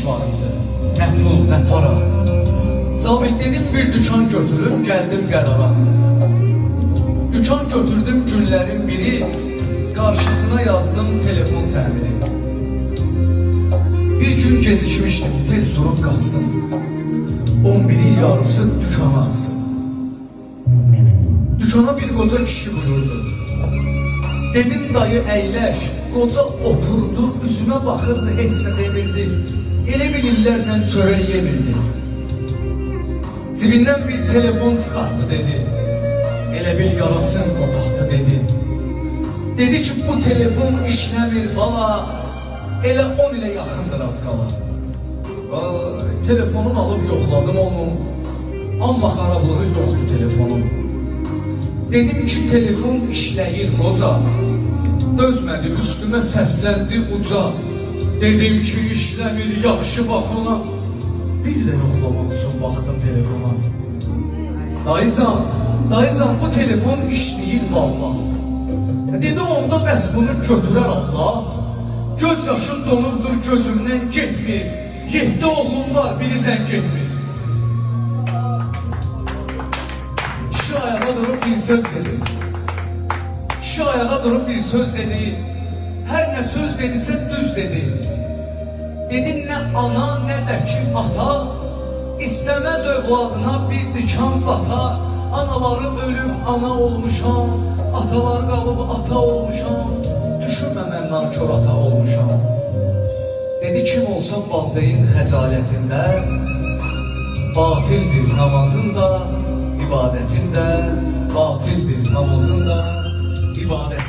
var idi. Nə pul, nə para. Zabit dedim bir dükan götürüp geldim qərara. Dükan götürdüm günlərin biri, karşısına yazdım telefon təmiri. Bir gün gecikmişdim, tez durup qaçdım. 11'in yarısı dükkanı açdım. Dükkana bir koca kişi buyurdu. Dedim dayı əyləş, koca oturdu, üzümə baxırdı, heç nə demirdi. Elə bilirlərlə çörək yemirdi. Cibindən bir telefon çıxardı dedi. Elə bil yarasın otaqda dedi. Dedi ki bu telefon işləmir bala, elə 10 ilə yaxındır az qala. Vay, telefonum alıp yoxladım onu, amma xarablığı yoxdur telefonum. Dedim ki telefon işləyir qoca, dözmədi üstümə səsləndi uca. Dedim ki işləmir yaxşı bax ona, bir də yoxlamaq üçün baxdım telefona. Dayıcan bu telefon işləyir valla. Dedi onda bəs bunu götürər Allah. Göz yaşım donubdur gözümdən getmir. 7 oğlum var, biri zəng getmir. Kişi ayağa durup bir söz dedi. Kişi ayağa durup bir söz dedi. Her ne söz dediyse düz dedi. Dedi ne ana ne de ki ata, istemez övladına bir dikan bata. Anaları ölüp ana olmuşam, atalar kalıp ata olmuşam. Düşünme mən nankör ata olmuşam. Dedi kim olsa valideyn xəcalətində, batildir namazında, ibadətində, batildir namazında, ibadətində.